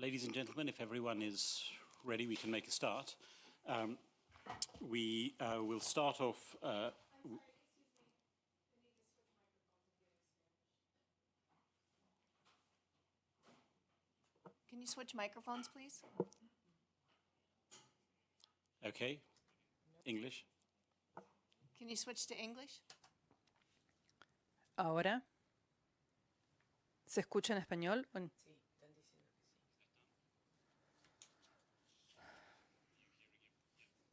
Ladies and gentlemen, if everyone is ready, we can make a start. We will start off. Can you switch microphones, please? Okay. English. Can you switch to English? Ahora, ¿se escucha en español? Sí, están diciendo que sí.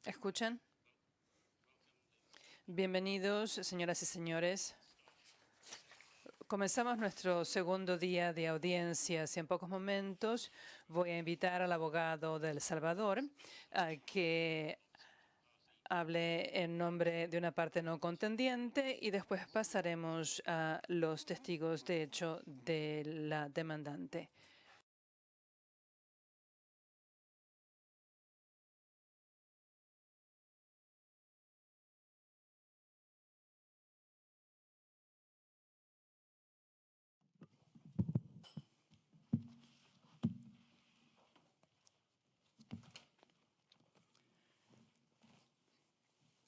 ¿Escuchan? Bienvenidos, señoras y señores. Comenzamos nuestro segundo día de audiencias y en pocos momentos voy a invitar al abogado de El Salvador a que hable en nombre de una parte no contendiente y después pasaremos a los testigos de hecho de la demandante.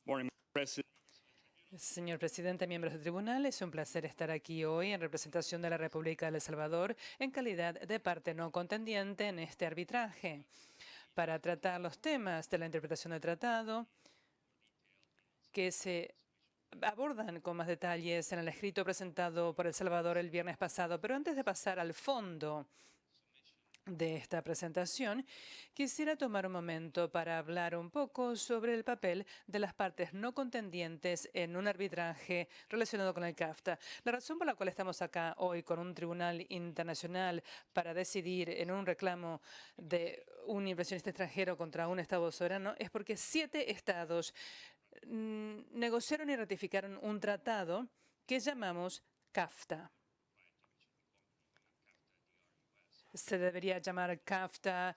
Morning, President. Señor presidente, miembros del tribunal, es un placer estar aquí hoy en representación de la República de El Salvador en calidad de parte no contendiente en este arbitraje para tratar los temas de la interpretación del tratado que se abordan con más detalles en el escrito presentado por El Salvador el viernes pasado. Pero antes de pasar al fondo de esta presentación, quisiera tomar un momento para hablar un poco sobre el papel de las partes no contendientes en un arbitraje relacionado con el CAFTA. La razón por la cual estamos acá hoy con un tribunal internacional para decidir en un reclamo de un inversionista extranjero contra un Estado soberano es porque 7 estados negociaron y ratificaron un tratado que llamamos CAFTA. Se debería llamar CAFTA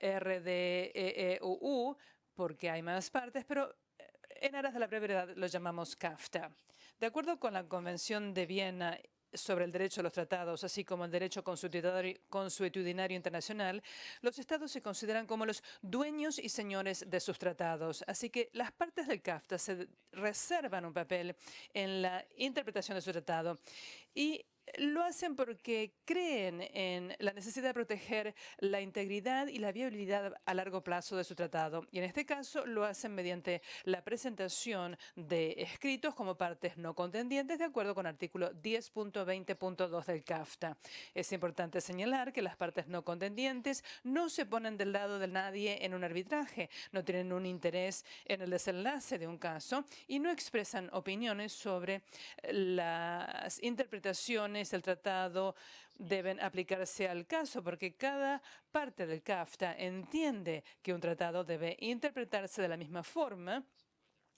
RDEEUU porque hay más partes, pero en aras de la brevedad lo llamamos CAFTA. De acuerdo con la Convención de Viena sobre el derecho a los tratados, así como el derecho consuetudinario internacional, los estados se consideran como los dueños y señores de sus tratados. Así que las partes del CAFTA se reservan un papel en la interpretación de su tratado y lo hacen porque creen en la necesidad de proteger la integridad y la viabilidad a largo plazo de su tratado. Y en este caso lo hacen mediante la presentación de escritos como partes no contendientes de acuerdo con artículo 10.20.2 del CAFTA. Es importante señalar que las partes no contendientes no se ponen del lado de nadie en un arbitraje, no tienen un interés en el desenlace de un caso y no expresan opiniones sobre las interpretaciones del tratado deben aplicarse al caso, porque cada parte del CAFTA entiende que un tratado debe interpretarse de la misma forma,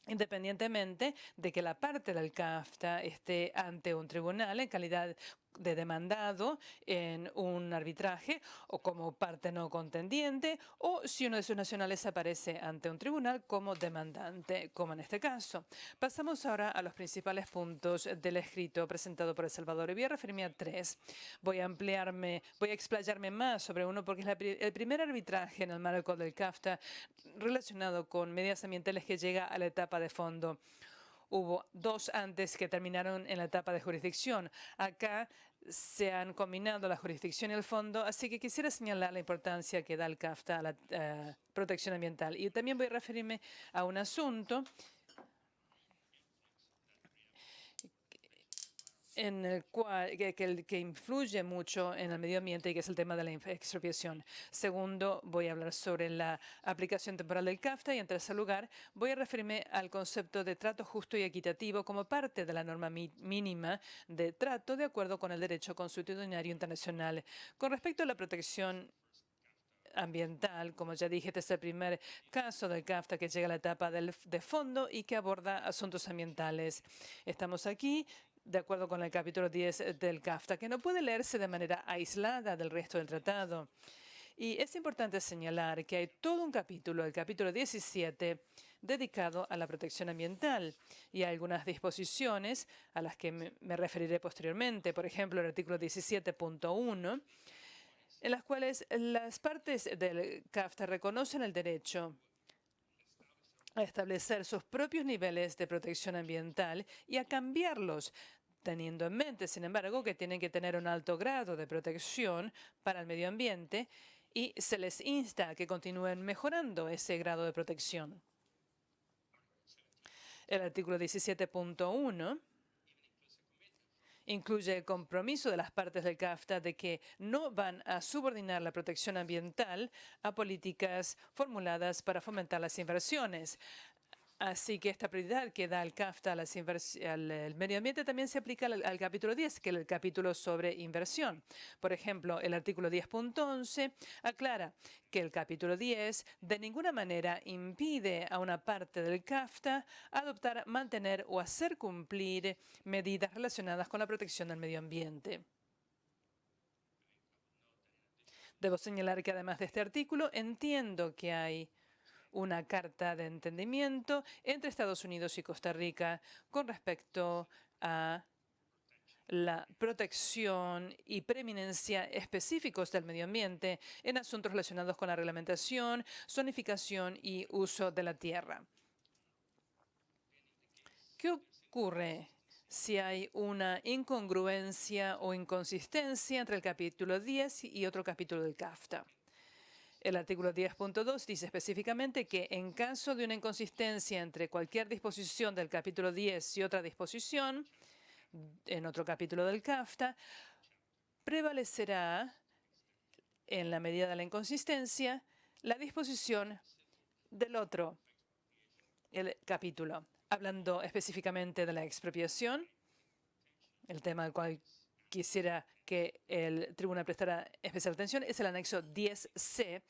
independientemente de que la parte del CAFTA esté ante un tribunal en calidad de demandado en un arbitraje o como parte no contendiente o si uno de sus nacionales aparece ante un tribunal como demandante, como en este caso. Pasamos ahora a los principales puntos del escrito presentado por El Salvador y voy a referirme a 3. Voy a explayarme más sobre uno porque es el primer arbitraje en el marco del CAFTA relacionado con medidas ambientales que llega a la etapa de fondo. Hubo 2 antes que terminaron en la etapa de jurisdicción. Acá se han combinado la jurisdicción y el fondo, así que quisiera señalar la importancia que da el CAFTA a la protección ambiental. Y también voy a referirme a un asunto en el cual que influye mucho en el medio ambiente y que es el tema de la expropiación. Segundo, voy a hablar sobre la aplicación temporal del CAFTA y en tercer lugar voy a referirme al concepto de trato justo y equitativo como parte de la norma mínima de trato de acuerdo con el derecho consuetudinario internacional. Con respecto a la protección ambiental, como ya dije, este es el primer caso del CAFTA que llega a la etapa de fondo y que aborda asuntos ambientales. Estamos aquí de acuerdo con el capítulo 10 del CAFTA, que no puede leerse de manera aislada del resto del tratado. Y es importante señalar que hay todo un capítulo, el capítulo 17, dedicado a la protección ambiental y hay algunas disposiciones a las que me referiré posteriormente. Por ejemplo, el artículo 17.1 en las cuales las partes del CAFTA reconocen el derecho a establecer sus propios niveles de protección ambiental y a cambiarlos, teniendo en mente, sin embargo, que tienen que tener un alto grado de protección para el medio ambiente y se les insta a que continúen mejorando ese grado de protección. El artículo 17.1 incluye el compromiso de las partes del CAFTA de que no van a subordinar la protección ambiental a políticas formuladas para fomentar las inversiones. Así que esta prioridad que da el CAFTA al medio ambiente también se aplica al capítulo 10, que es el capítulo sobre inversión. Por ejemplo, el artículo 10.11 aclara que el capítulo 10 de ninguna manera impide a una parte del CAFTA adoptar, mantener o hacer cumplir medidas relacionadas con la protección del medio ambiente. Debo señalar que además de este artículo, entiendo que hay una carta de entendimiento entre Estados Unidos y Costa Rica con respecto a la protección y preeminencia específicos del medio ambiente en asuntos relacionados con la reglamentación, zonificación y uso de la tierra. ¿Qué ocurre si hay una incongruencia o inconsistencia entre el capítulo 10 y otro capítulo del CAFTA? El artículo 10.2 dice específicamente que en caso de una inconsistencia entre cualquier disposición del capítulo 10 y otra disposición en otro capítulo del CAFTA, prevalecerá, en la medida de la inconsistencia, la disposición del otro capítulo. Hablando específicamente de la expropiación, el tema al cual quisiera que el tribunal prestara especial atención es el anexo 10C,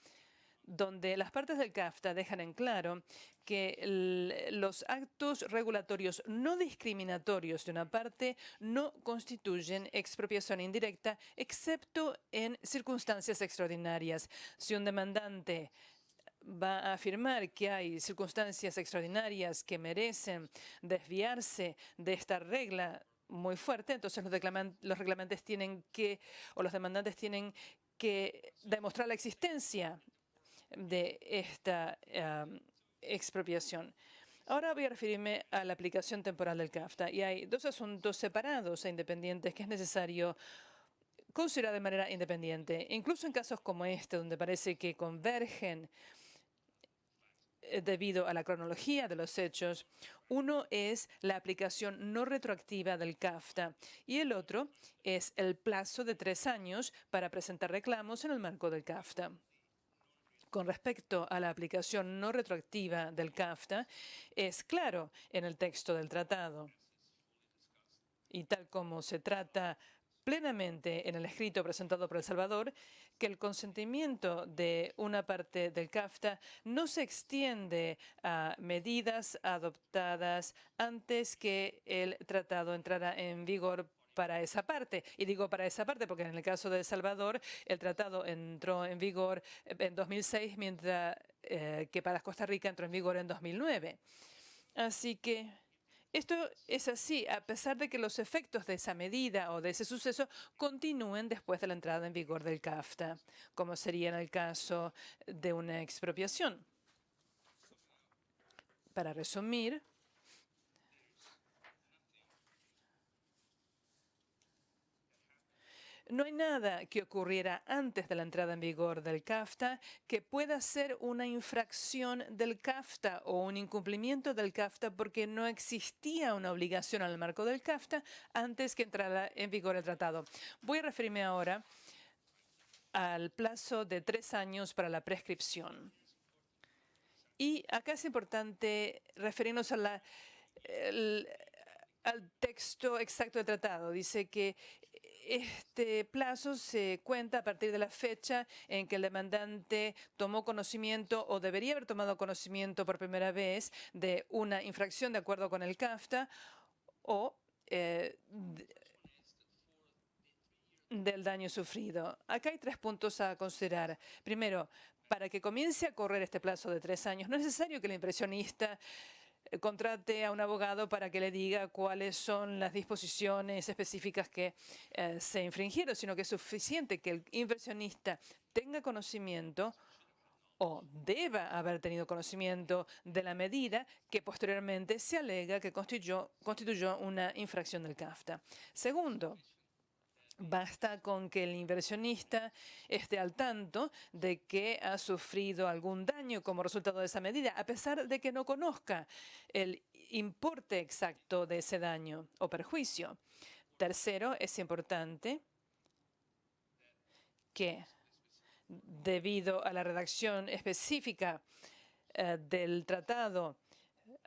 donde las partes del CAFTA dejan en claro que los actos regulatorios no discriminatorios de una parte no constituyen expropiación indirecta, excepto en circunstancias extraordinarias. Si un demandante va a afirmar que hay circunstancias extraordinarias que merecen desviarse de esta regla muy fuerte, entonces los reclamantes tienen que, o los demandantes tienen que demostrar la existencia de esta expropiación. Ahora voy a referirme a la aplicación temporal del CAFTA. Y hay dos asuntos separados e independientes que es necesario considerar de manera independiente. Incluso en casos como este, donde parece que convergen debido a la cronología de los hechos. Uno es la aplicación no retroactiva del CAFTA y el otro es el plazo de 3 años para presentar reclamos en el marco del CAFTA. Con respecto a la aplicación no retroactiva del CAFTA, es claro en el texto del tratado. Y tal como se trata plenamente en el escrito presentado por El Salvador, que el consentimiento de una parte del CAFTA no se extiende a medidas adoptadas antes que el tratado entrara en vigor para esa parte. Y digo para esa parte porque en el caso de El Salvador el tratado entró en vigor en 2006, mientras que para Costa Rica entró en vigor en 2009. Así que esto es así, a pesar de que los efectos de esa medida o de ese suceso continúen después de la entrada en vigor del CAFTA, como sería en el caso de una expropiación. Para resumir, no hay nada que ocurriera antes de la entrada en vigor del CAFTA que pueda ser una infracción del CAFTA o un incumplimiento del CAFTA porque no existía una obligación al marco del CAFTA antes que entrara en vigor el tratado. Voy a referirme ahora al plazo de 3 años para la prescripción. Y acá es importante referirnos a al texto exacto del tratado. Dice que este plazo se cuenta a partir de la fecha en que el demandante tomó conocimiento o debería haber tomado conocimiento por primera vez de una infracción de acuerdo con el CAFTA o del daño sufrido. Acá hay 3 puntos a considerar. Primero, para que comience a correr este plazo de 3 años, no es necesario que el impresionista contrate a un abogado para que le diga cuáles son las disposiciones específicas que se infringieron, sino que es suficiente que el inversionista tenga conocimiento o deba haber tenido conocimiento de la medida que posteriormente se alega que constituyó una infracción del CAFTA. Segundo, basta con que el inversionista esté al tanto de que ha sufrido algún daño como resultado de esa medida, a pesar de que no conozca el importe exacto de ese daño o perjuicio. Tercero, es importante que, debido a la redacción específica del tratado,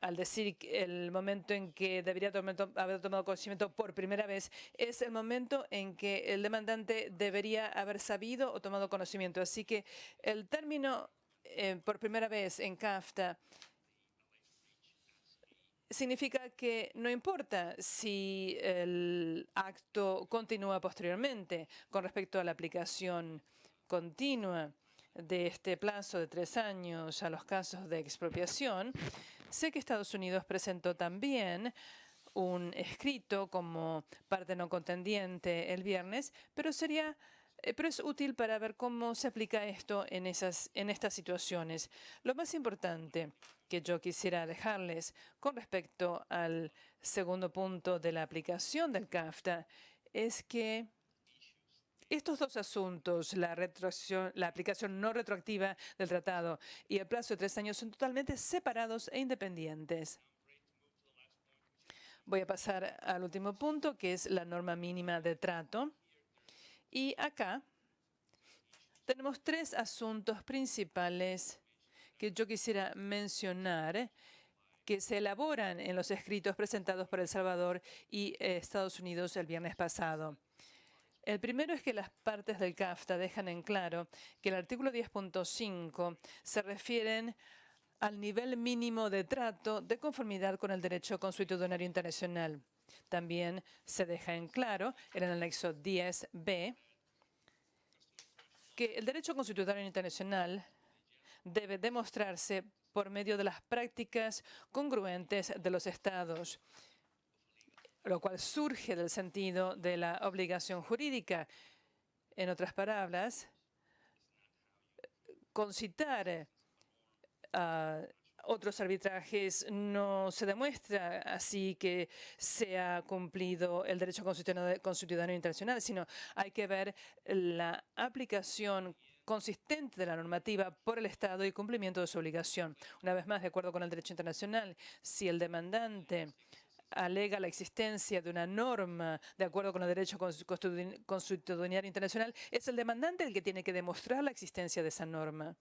al decir que el momento en que debería haber tomado conocimiento por primera vez, es el momento en que el demandante debería haber sabido o tomado conocimiento. Así que el término por primera vez en CAFTA significa que no importa si el acto continúa posteriormente con respecto a la aplicación continua de este plazo de 3 años a los casos de expropiación. Sé que Estados Unidos presentó también un escrito como parte no contendiente el viernes, pero es útil para ver cómo se aplica esto en estas situaciones. Lo más importante que yo quisiera dejarles con respecto al segundo punto de la aplicación del CAFTA es que estos dos asuntos, la aplicación no retroactiva del tratado y el plazo de 3 años, son totalmente separados e independientes. Voy a pasar al último punto, que es la norma mínima de trato. Y acá tenemos 3 asuntos principales que yo quisiera mencionar, que se elaboran en los escritos presentados por El Salvador y Estados Unidos el viernes pasado. El primero es que las partes del CAFTA dejan en claro que el artículo 10.5 se refieren al nivel mínimo de trato de conformidad con el derecho consuetudinario internacional. También se deja en claro en el anexo 10b que el derecho consuetudinario internacional debe demostrarse por medio de las prácticas congruentes de los Estados, lo cual surge del sentido de la obligación jurídica. En otras palabras, concitar otros arbitrajes no se demuestra así que se ha cumplido el derecho consuetudinario internacional, sino hay que ver la aplicación consistente de la normativa por el Estado y cumplimiento de su obligación. Una vez más, de acuerdo con el derecho internacional, si el demandante alega la existencia de una norma de acuerdo con el derecho consuetudinario internacional, es el demandante el que tiene que demostrar la existencia de esa norma.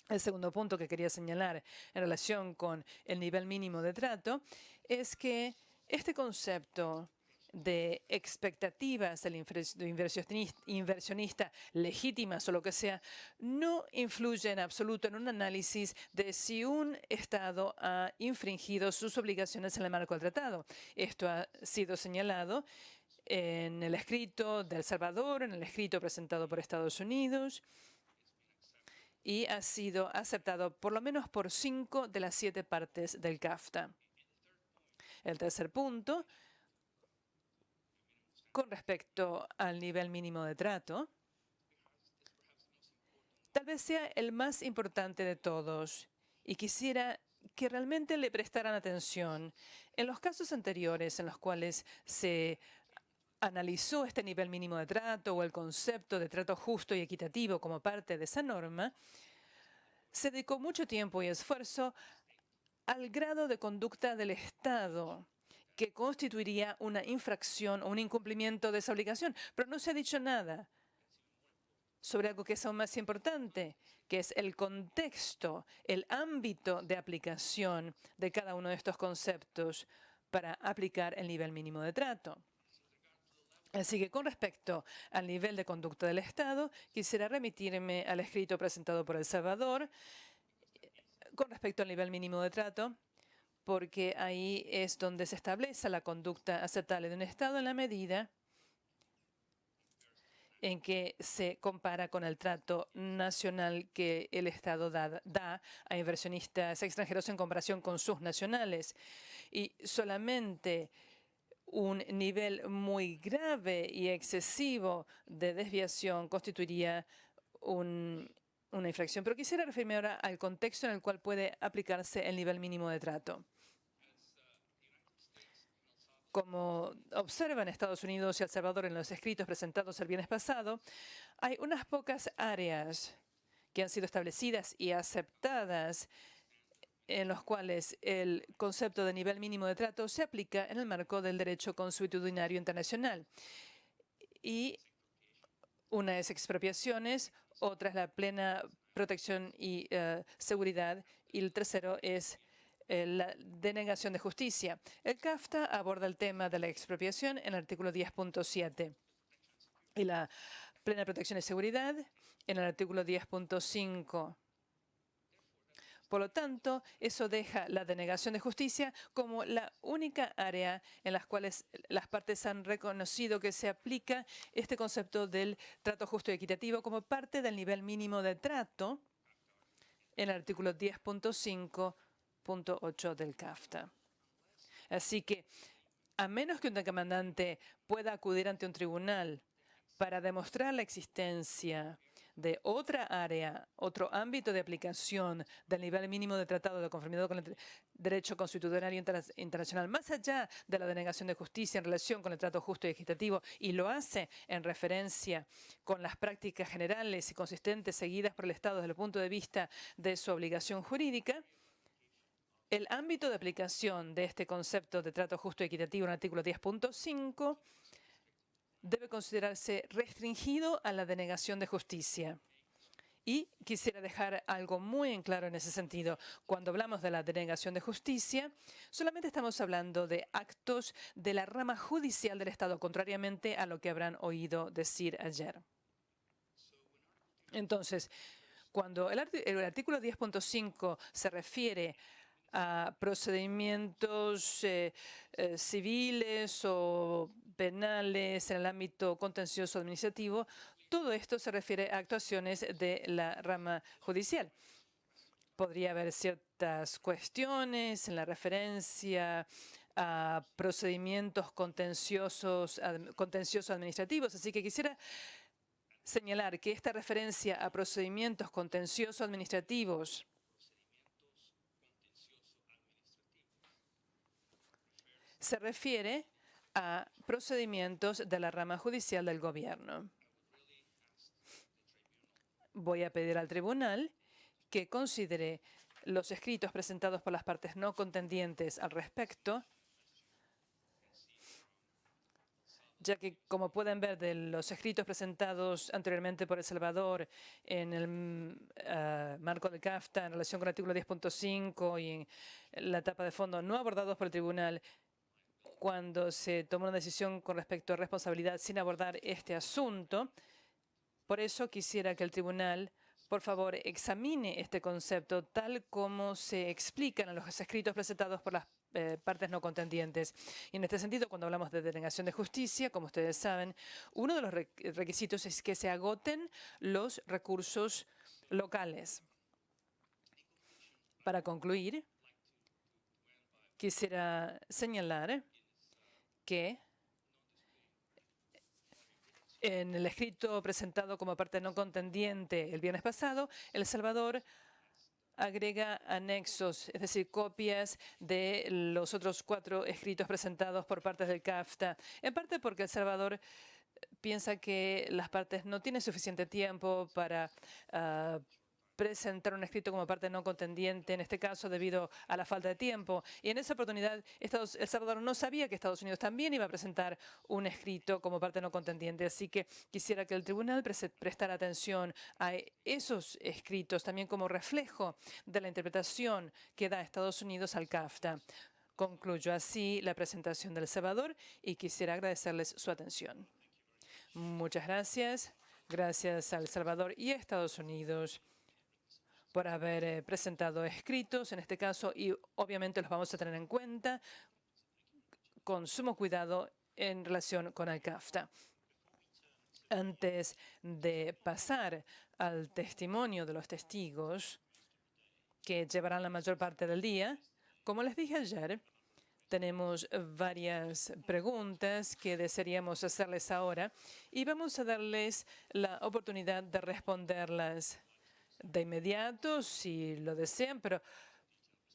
El segundo punto que quería señalar en relación con el nivel mínimo de trato es que este concepto de expectativas del inversionista legítimas o lo que sea, no influye en absoluto en un análisis de si un Estado ha infringido sus obligaciones en el marco del tratado. Esto ha sido señalado en el escrito de El Salvador, en el escrito presentado por Estados Unidos, y ha sido aceptado por lo menos por 5 de las 7 partes del CAFTA. El tercer punto, con respecto al nivel mínimo de trato, tal vez sea el más importante de todos y quisiera que realmente le prestaran atención. En los casos anteriores en los cuales se analizó este nivel mínimo de trato o el concepto de trato justo y equitativo como parte de esa norma, se dedicó mucho tiempo y esfuerzo al grado de conducta del Estado que constituiría una infracción o un incumplimiento de esa obligación. Pero no se ha dicho nada sobre algo que es aún más importante, que es el contexto, el ámbito de aplicación de cada uno de estos conceptos para aplicar el nivel mínimo de trato. Así que con respecto al nivel de conducta del Estado, quisiera remitirme al escrito presentado por El Salvador con respecto al nivel mínimo de trato, porque ahí es donde se establece la conducta aceptable de un Estado en la medida en que se compara con el trato nacional que el Estado da a inversionistas extranjeros en comparación con sus nacionales. Y solamente un nivel muy grave y excesivo de desviación constituiría una infracción. Pero quisiera referirme ahora al contexto en el cual puede aplicarse el nivel mínimo de trato. Como observan Estados Unidos y El Salvador en los escritos presentados el viernes pasado, hay unas pocas áreas que han sido establecidas y aceptadas en los cuales el concepto de nivel mínimo de trato se aplica en el marco del derecho consuetudinario internacional. Y una es expropiaciones, otra es la plena protección y seguridad, y el tercero es la denegación de justicia. El CAFTA aborda el tema de la expropiación en el artículo 10.7 y la plena protección y seguridad en el artículo 10.5. Por lo tanto, eso deja la denegación de justicia como la única área en las cuales las partes han reconocido que se aplica este concepto del trato justo y equitativo como parte del nivel mínimo de trato en el artículo 10.5.8 del CAFTA. Así que, a menos que un demandante pueda acudir ante un tribunal para demostrar la existencia de otra área, otro ámbito de aplicación del nivel mínimo de tratado de conformidad con el derecho constitucional internacional, más allá de la denegación de justicia en relación con el trato justo y equitativo, y lo hace en referencia con las prácticas generales y consistentes seguidas por el Estado desde el punto de vista de su obligación jurídica, el ámbito de aplicación de este concepto de trato justo y equitativo en el artículo 10.5 debe considerarse restringido a la denegación de justicia. Y quisiera dejar algo muy en claro en ese sentido. Cuando hablamos de la denegación de justicia, solamente estamos hablando de actos de la rama judicial del Estado, contrariamente a lo que habrán oído decir ayer. Entonces, cuando el artículo 10.5 se refiere a procedimientos civiles o penales en el ámbito contencioso administrativo, todo esto se refiere a actuaciones de la rama judicial. Podría haber ciertas cuestiones en la referencia a procedimientos contenciosos administrativos, así que quisiera señalar que esta referencia a procedimientos contenciosos administrativos se refiere a procedimientos de la rama judicial del gobierno. Voy a pedir al tribunal que considere los escritos presentados por las partes no contendientes al respecto, ya que, como pueden ver de los escritos presentados anteriormente por El Salvador en el marco del CAFTA en relación con el artículo 10.5 y en la etapa de fondo no abordados por el tribunal, cuando se tomó una decisión con respecto a responsabilidad sin abordar este asunto. Por eso quisiera que el tribunal, por favor, examine este concepto tal como se explican en los escritos presentados por las partes no contendientes. Y en este sentido, cuando hablamos de denegación de justicia, como ustedes saben, uno de los requisitos es que se agoten los recursos locales. Para concluir, quisiera señalar que en el escrito presentado como parte no contendiente el viernes pasado, El Salvador agrega anexos, es decir, copias de los otros 4 escritos presentados por partes del CAFTA, en parte porque El Salvador piensa que las partes no tienen suficiente tiempo para presentar un escrito como parte no contendiente, en este caso debido a la falta de tiempo. Y en esa oportunidad, El Salvador no sabía que Estados Unidos también iba a presentar un escrito como parte no contendiente. Así que quisiera que el tribunal prestara atención a esos escritos también como reflejo de la interpretación que da Estados Unidos al CAFTA. Concluyo así la presentación del Salvador y quisiera agradecerles su atención. Muchas gracias. Gracias a El Salvador y a Estados Unidos por haber presentado escritos en este caso, y obviamente los vamos a tener en cuenta con sumo cuidado en relación con el CAFTA. Antes de pasar al testimonio de los testigos, que llevarán la mayor parte del día, como les dije ayer, tenemos varias preguntas que desearíamos hacerles ahora y vamos a darles la oportunidad de responderlas de inmediato, si lo desean, pero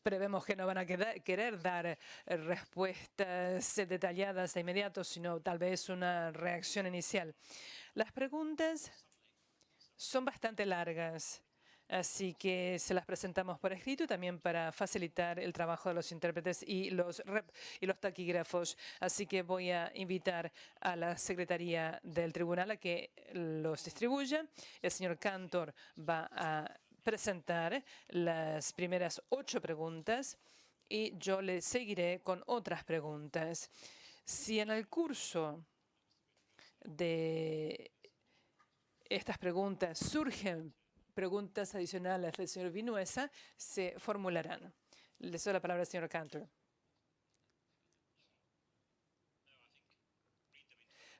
prevemos que no van a querer dar respuestas detalladas de inmediato, sino tal vez una reacción inicial. Las preguntas son bastante largas, así que se las presentamos por escrito también para facilitar el trabajo de los intérpretes y los taquígrafos. Así que voy a invitar a la Secretaría del Tribunal a que los distribuya. El señor Cantor va a presentar las primeras 8 preguntas y yo le seguiré con otras preguntas. Si en el curso de estas preguntas surgen preguntas adicionales del señor Vinuesa, se formularán. Le doy la palabra al señor Cantor.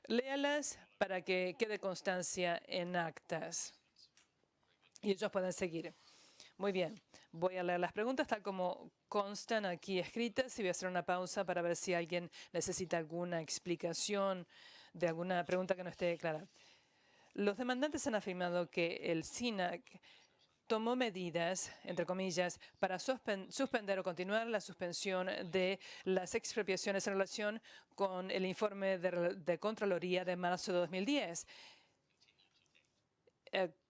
Léalas para que quede constancia en actas y ellos pueden seguir. Muy bien, voy a leer las preguntas tal como constan aquí escritas y voy a hacer una pausa para ver si alguien necesita alguna explicación de alguna pregunta que no esté clara. Los demandantes han afirmado que el SINAC tomó medidas, entre comillas, para suspender o continuar la suspensión de las expropiaciones en relación con el informe de Contraloría de marzo de 2010.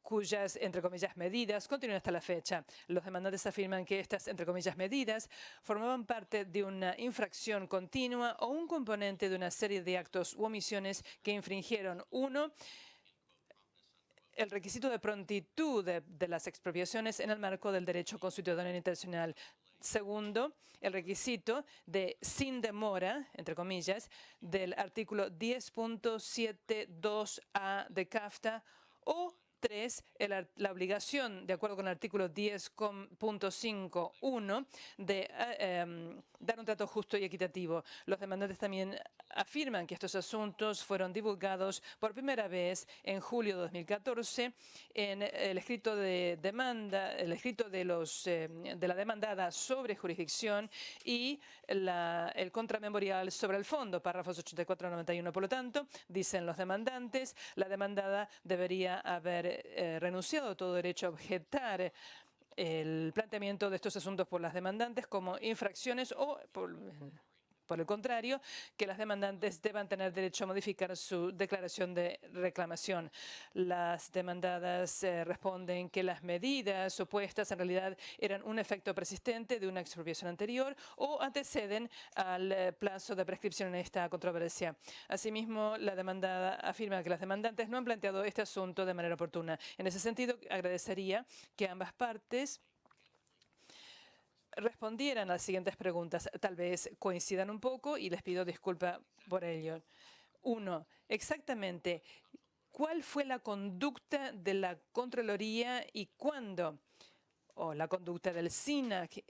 Cuyas, entre comillas, medidas continúan hasta la fecha. Los demandantes afirman que estas, entre comillas, medidas formaban parte de una infracción continua o un componente de una serie de actos u omisiones que infringieron, 1, el requisito de prontitud de las expropiaciones en el marco del derecho constitucional internacional. Segundo, el requisito de sin demora, entre comillas, del artículo 10.72a de CAFTA o 3, la obligación, de acuerdo con el artículo 10.5.1, de dar un trato justo y equitativo. Los demandantes también afirman que estos asuntos fueron divulgados por primera vez en julio de 2014 en el escrito de demanda, el escrito de la demandada sobre jurisdicción y el contramemorial sobre el fondo, párrafos 84 a 91. Por lo tanto, dicen los demandantes, la demandada debería haber renunciado a todo derecho a objetar el planteamiento de estos asuntos por las demandantes como infracciones o, por el contrario, que las demandantes deban tener derecho a modificar su declaración de reclamación. Las demandadas responden que las medidas opuestas en realidad eran un efecto persistente de una expropiación anterior o anteceden al plazo de prescripción en esta controversia. Asimismo, la demandada afirma que las demandantes no han planteado este asunto de manera oportuna. En ese sentido, agradecería que ambas partes respondieran a las siguientes preguntas. Tal vez coincidan un poco y les pido disculpa por ello. 1. Exactamente, ¿cuál fue la conducta de la Contraloría y cuándo? O la conducta del SINAC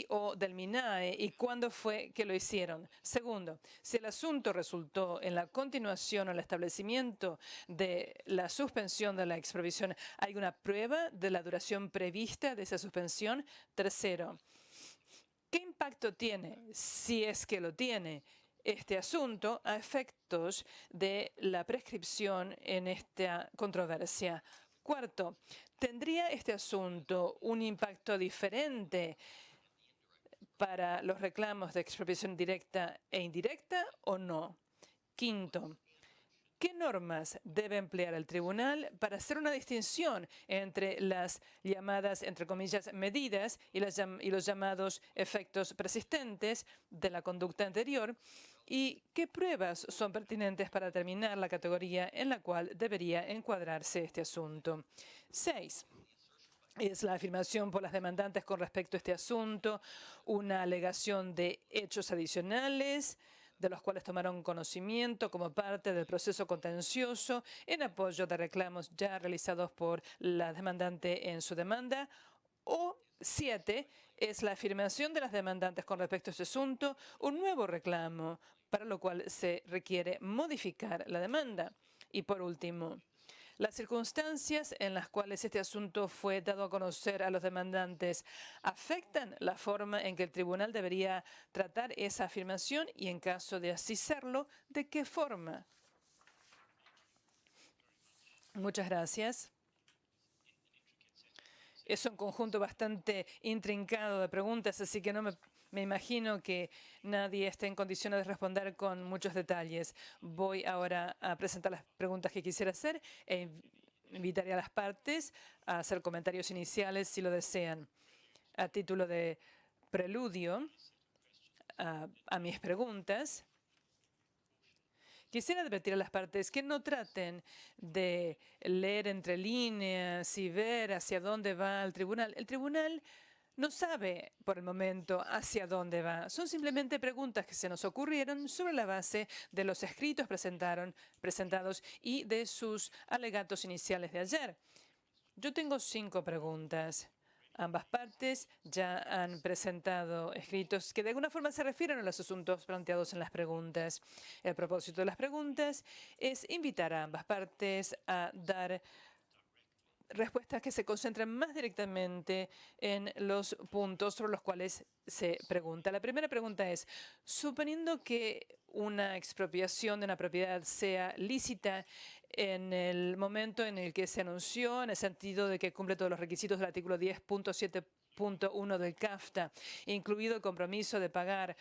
o del MINAE y cuándo fue que lo hicieron. Segundo, si el asunto resultó en la continuación o el establecimiento de la suspensión de la expropiación, ¿hay una prueba de la duración prevista de esa suspensión? Tercero, ¿qué impacto tiene, si es que lo tiene, este asunto a efectos de la prescripción en esta controversia? Cuarto, ¿tendría este asunto un impacto diferente para los reclamos de expropiación directa e indirecta o no? Quinto, ¿qué normas debe emplear el tribunal para hacer una distinción entre las llamadas, entre comillas, medidas y los llamados efectos persistentes de la conducta anterior? ¿Y qué pruebas son pertinentes para determinar la categoría en la cual debería encuadrarse este asunto? 6. ¿Es la afirmación por las demandantes con respecto a este asunto una alegación de hechos adicionales de los cuales tomaron conocimiento como parte del proceso contencioso en apoyo de reclamos ya realizados por la demandante en su demanda? O 7, ¿es la afirmación de las demandantes con respecto a este asunto un nuevo reclamo para lo cual se requiere modificar la demanda? Y por último, las circunstancias en las cuales este asunto fue dado a conocer a los demandantes afectan la forma en que el tribunal debería tratar esa afirmación y, en caso de así serlo, ¿de qué forma? Muchas gracias. Es un conjunto bastante intrincado de preguntas, así que no me imagino que nadie esté en condiciones de responder con muchos detalles. Voy ahora a presentar las preguntas que quisiera hacer e invitaré a las partes a hacer comentarios iniciales si lo desean. A título de preludio a mis preguntas, quisiera advertir a las partes que no traten de leer entre líneas y ver hacia dónde va el tribunal. El tribunal no sabe por el momento hacia dónde va. Son simplemente preguntas que se nos ocurrieron sobre la base de los escritos presentados y de sus alegatos iniciales de ayer. Yo tengo 5 preguntas. Ambas partes ya han presentado escritos que de alguna forma se refieren a los asuntos planteados en las preguntas. El propósito de las preguntas es invitar a ambas partes a dar respuestas que se concentren más directamente en los puntos sobre los cuales se pregunta. La primera pregunta es, suponiendo que una expropiación de una propiedad sea lícita en el momento en el que se anunció, en el sentido de que cumple todos los requisitos del artículo 10.7.1 del CAFTA, incluido el compromiso de pagar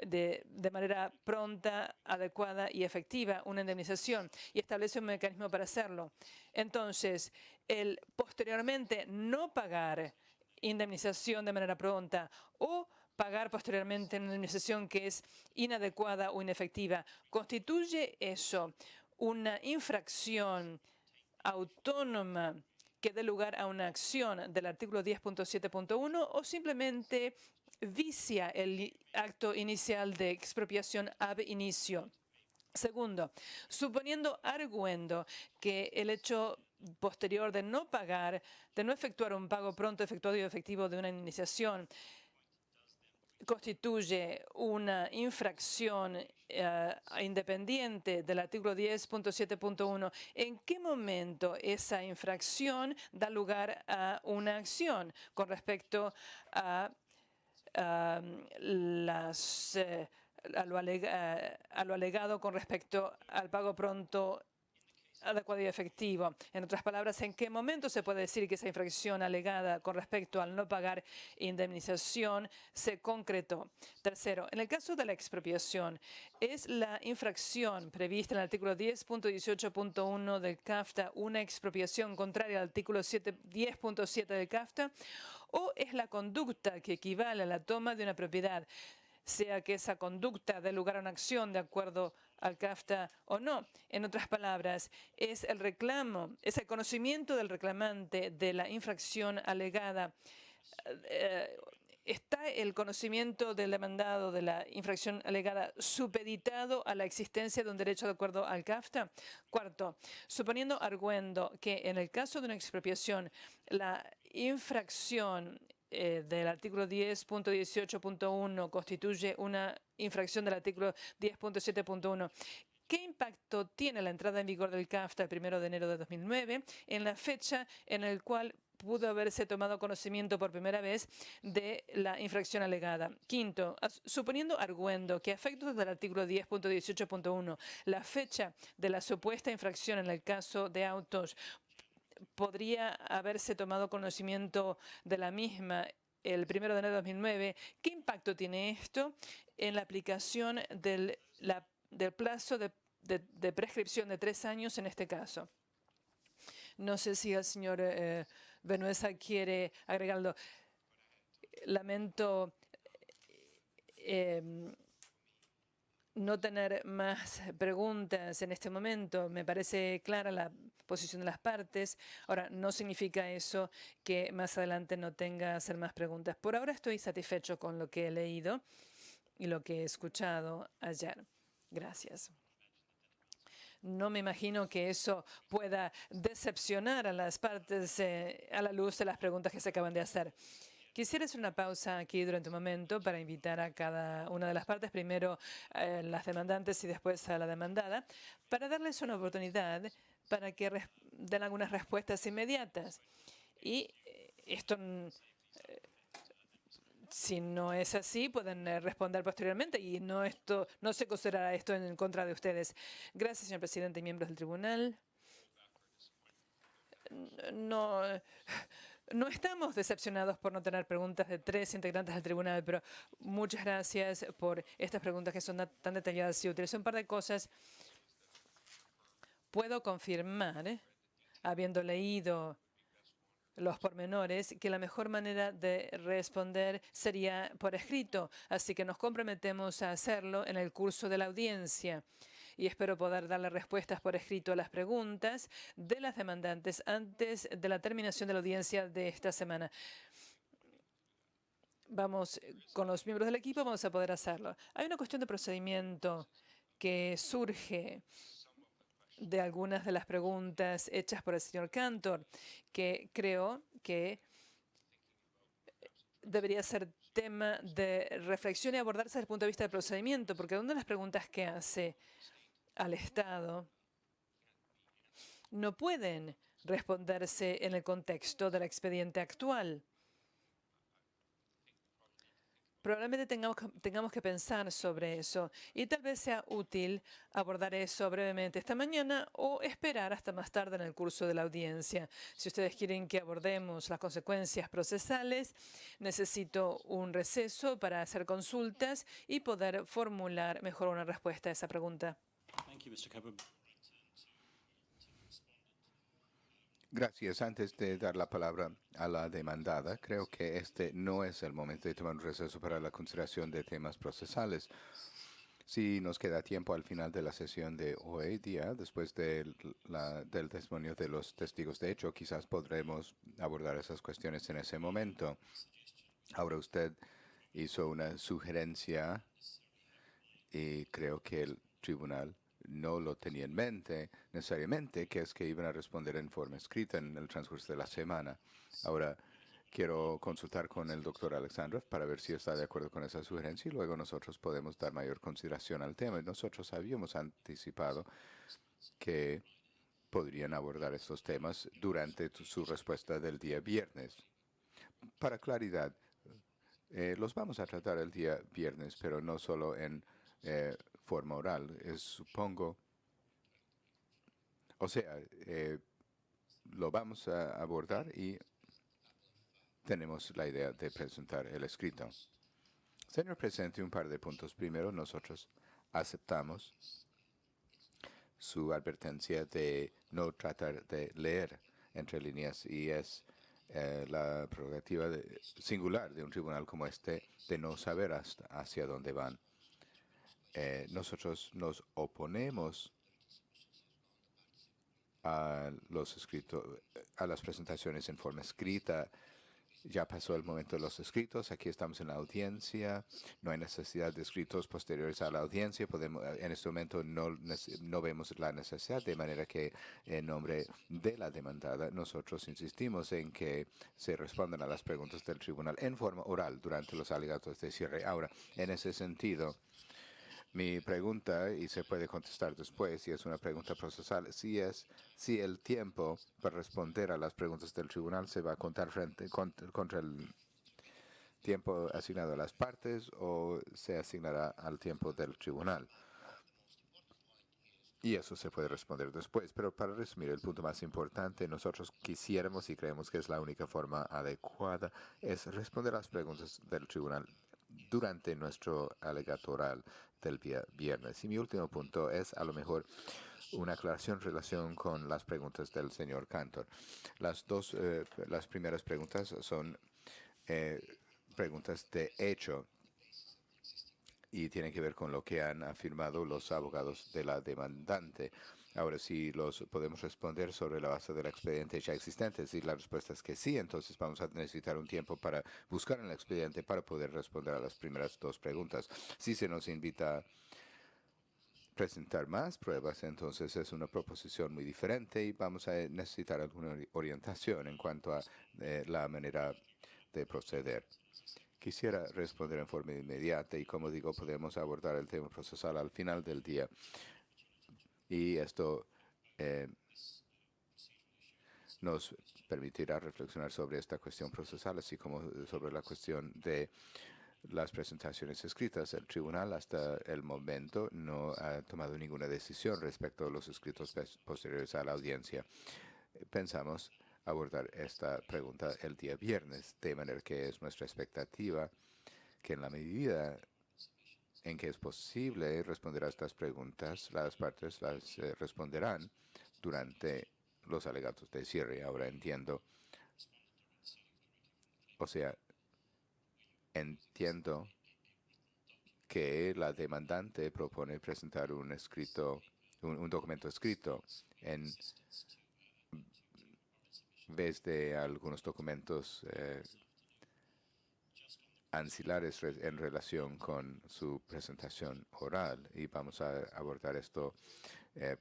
de manera pronta, adecuada y efectiva una indemnización y establece un mecanismo para hacerlo. Entonces, el posteriormente no pagar indemnización de manera pronta o pagar posteriormente una indemnización que es inadecuada o inefectiva, ¿constituye eso una infracción autónoma que dé lugar a una acción del artículo 10.7.1 o simplemente vicia el acto inicial de expropiación ab inicio? Segundo, suponiendo arguendo que el hecho posterior de no pagar, de no efectuar un pago pronto, efectuado y efectivo de una indemnización, constituye una infracción independiente del artículo 10.7.1, ¿en qué momento esa infracción da lugar a una acción con respecto a a lo alegado con respecto al pago pronto, adecuado y efectivo? En otras palabras, ¿en qué momento se puede decir que esa infracción alegada con respecto al no pagar indemnización se concretó? Tercero, en el caso de la expropiación, ¿es la infracción prevista en el artículo 10.18.1 del CAFTA una expropiación contraria al artículo 10.7 del CAFTA? ¿O es la conducta que equivale a la toma de una propiedad, sea que esa conducta dé lugar a una acción de acuerdo al CAFTA o no? En otras palabras, es el reclamo, es el conocimiento del reclamante de la infracción alegada. ¿Está el conocimiento del demandado de la infracción alegada supeditado a la existencia de un derecho de acuerdo al CAFTA? Cuarto, suponiendo arguendo que en el caso de una expropiación, la infracción del artículo 10.18.1 constituye una infracción del artículo 10.7.1, ¿qué impacto tiene la entrada en vigor del CAFTA el 1 de enero de 2009 en la fecha en la cual pudo haberse tomado conocimiento por primera vez de la infracción alegada? Quinto, suponiendo arguendo que a efectos del artículo 10.18.1, la fecha de la supuesta infracción en el caso de autos podría haberse tomado conocimiento de la misma el 1 de enero de 2009, ¿qué impacto tiene esto en la aplicación del plazo de prescripción de 3 años en este caso? No sé si el señor Venueza quiere agregarlo. Lamento no tener más preguntas en este momento. Me parece clara la posición de las partes. Ahora, no significa eso que más adelante no tenga que hacer más preguntas. Por ahora estoy satisfecho con lo que he leído y lo que he escuchado ayer. Gracias. No me imagino que eso pueda decepcionar a las partes a la luz de las preguntas que se acaban de hacer. Quisiera hacer una pausa aquí durante un momento para invitar a cada una de las partes, primero las demandantes y después a la demandada, para darles una oportunidad para que den algunas respuestas inmediatas. Y esto, si no es así, pueden responder posteriormente y no se considerará esto en contra de ustedes. Gracias, señor presidente y miembros del tribunal. No estamos decepcionados por no tener preguntas de 3 integrantes del tribunal, pero muchas gracias por estas preguntas que son tan detalladas y útiles. Un par de cosas. Puedo confirmar, habiendo leído los pormenores, que la mejor manera de responder sería por escrito. Así que nos comprometemos a hacerlo en el curso de la audiencia. Y espero poder darle respuestas por escrito a las preguntas de las demandantes antes de la terminación de la audiencia de esta semana. Vamos, con los miembros del equipo vamos a poder hacerlo. Hay una cuestión de procedimiento que surge de algunas de las preguntas hechas por el señor Cantor, que creo que debería ser tema de reflexión y abordarse desde el punto de vista del procedimiento, porque una de las preguntas que hace al Estado no pueden responderse en el contexto del expediente actual. Probablemente tengamos que pensar sobre eso y tal vez sea útil abordar eso brevemente esta mañana o esperar hasta más tarde en el curso de la audiencia. Si ustedes quieren que abordemos las consecuencias procesales, necesito un receso para hacer consultas y poder formular mejor una respuesta a esa pregunta. Thank you, Mr. Coburn. Gracias. Antes de dar la palabra a la demandada, creo que este no es el momento de tomar un receso para la consideración de temas procesales. Si nos queda tiempo al final de la sesión de hoy día, después del testimonio de los testigos de hecho, quizás podremos abordar esas cuestiones en ese momento. Ahora usted hizo una sugerencia y creo que el tribunal no lo tenía en mente necesariamente, que es que iban a responder en forma escrita en el transcurso de la semana. Ahora, quiero consultar con el doctor Alexandrov para ver si está de acuerdo con esa sugerencia y luego nosotros podemos dar mayor consideración al tema. Nosotros habíamos anticipado que podrían abordar estos temas durante su respuesta del día viernes. Para claridad, los vamos a tratar el día viernes, pero no solo en forma oral. Supongo, o sea, lo vamos a abordar y tenemos la idea de presentar el escrito. Señor presidente, un par de puntos. Primero, nosotros aceptamos su advertencia de no tratar de leer entre líneas y es la prerrogativa singular de un tribunal como este de no saber hacia dónde van. Nosotros nos oponemos a las presentaciones en forma escrita. Ya pasó el momento de los escritos. Aquí estamos en la audiencia. No hay necesidad de escritos posteriores a la audiencia. En este momento no vemos la necesidad, de manera que en nombre de la demandada nosotros insistimos en que se respondan a las preguntas del tribunal en forma oral durante los alegatos de cierre. Ahora, en ese sentido, mi pregunta, y se puede contestar después, si es una pregunta procesal, si el tiempo para responder a las preguntas del tribunal se va a contar contra el tiempo asignado a las partes o se asignará al tiempo del tribunal. Y eso se puede responder después. Pero para resumir, el punto más importante, nosotros quisiéramos y creemos que es la única forma adecuada, es responder a las preguntas del tribunal durante nuestro alegato oral del día viernes. Y mi último punto es a lo mejor una aclaración en relación con las preguntas del señor Cantor. Las primeras preguntas son preguntas de hecho y tienen que ver con lo que han afirmado los abogados de la demandante. Ahora, si los podemos responder sobre la base del expediente ya existente, si la respuesta es que sí, entonces vamos a necesitar un tiempo para buscar en el expediente para poder responder a las primeras dos preguntas. Si se nos invita a presentar más pruebas, entonces es una proposición muy diferente y vamos a necesitar alguna orientación en cuanto a la manera de proceder. Quisiera responder en forma inmediata y, como digo, podemos abordar el tema procesal al final del día. Y esto nos permitirá reflexionar sobre esta cuestión procesal, así como sobre la cuestión de las presentaciones escritas. El tribunal hasta el momento no ha tomado ninguna decisión respecto a los escritos posteriores a la audiencia. Pensamos abordar esta pregunta el día viernes, de manera que es nuestra expectativa que en la medida en que es posible responder a estas preguntas, las partes las responderán durante los alegatos de cierre. Ahora entiendo, entiendo que la demandante propone presentar un documento escrito en vez de algunos documentos ancilares en relación con su presentación oral, y vamos a abordar esto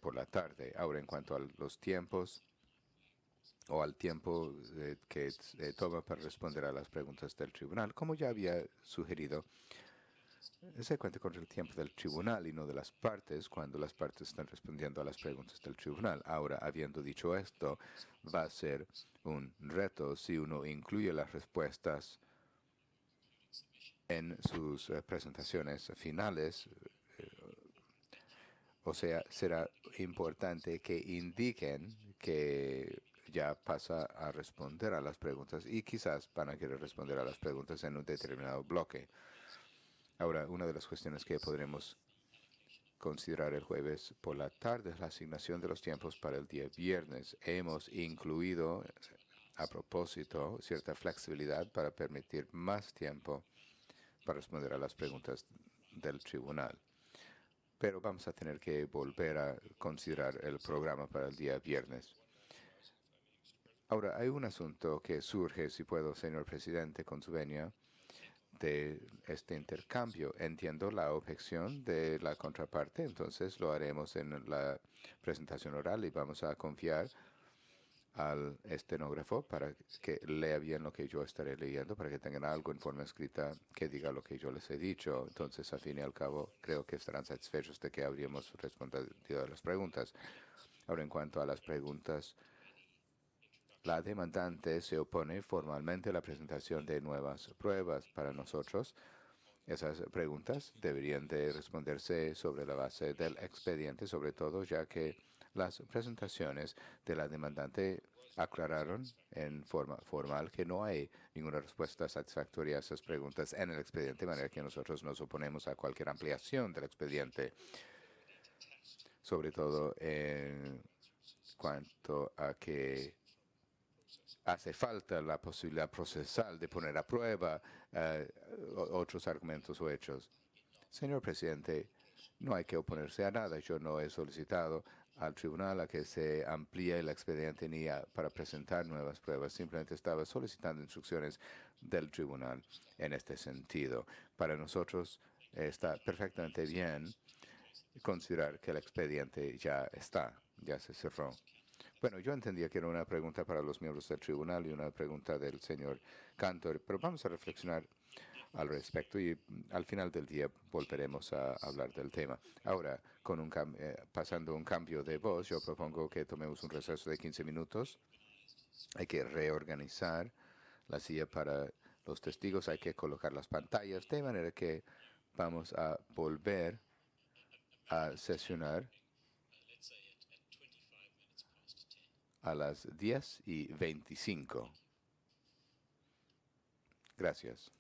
por la tarde. Ahora, en cuanto a los tiempos o al tiempo que toma para responder a las preguntas del tribunal, como ya había sugerido, se cuenta con el tiempo del tribunal y no de las partes cuando las partes están respondiendo a las preguntas del tribunal. Ahora, habiendo dicho esto, va a ser un reto si uno incluye las respuestas en sus presentaciones finales. Será importante que indiquen que ya pasa a responder a las preguntas y quizás van a querer responder a las preguntas en un determinado bloque. Ahora, una de las cuestiones que podremos considerar el jueves por la tarde es la asignación de los tiempos para el día viernes. Hemos incluido, a propósito, cierta flexibilidad para permitir más tiempo para responder a las preguntas del tribunal. Pero vamos a tener que volver a considerar el programa para el día viernes. Ahora, hay un asunto que surge, si puedo, señor presidente, con su venia, de este intercambio. Entiendo la objeción de la contraparte, entonces lo haremos en la presentación oral y vamos a confiar al estenógrafo para que lea bien lo que yo estaré leyendo, para que tengan algo en forma escrita que diga lo que yo les he dicho. Entonces, al fin y al cabo, creo que estarán satisfechos de que habríamos respondido a las preguntas. Ahora, en cuanto a las preguntas, la demandante se opone formalmente a la presentación de nuevas pruebas. Para nosotros, esas preguntas deberían de responderse sobre la base del expediente, sobre todo ya que las presentaciones de la demandante aclararon en forma formal que no hay ninguna respuesta satisfactoria a esas preguntas en el expediente, de manera que nosotros nos oponemos a cualquier ampliación del expediente, sobre todo en cuanto a que hace falta la posibilidad procesal de poner a prueba otros argumentos o hechos. Señor presidente, no hay que oponerse a nada. Yo no he solicitado al tribunal a que se amplíe el expediente ni para presentar nuevas pruebas. Simplemente estaba solicitando instrucciones del tribunal en este sentido. Para nosotros está perfectamente bien considerar que el expediente ya se cerró. Bueno, yo entendía que era una pregunta para los miembros del tribunal y una pregunta del señor Cantor, pero vamos a reflexionar al respecto y al final del día volveremos a hablar del tema. Ahora, pasando un cambio de voz, yo propongo que tomemos un receso de 15 minutos. Hay que reorganizar la silla para los testigos, hay que colocar las pantallas, de manera que vamos a volver a sesionar a las 10:25. Gracias.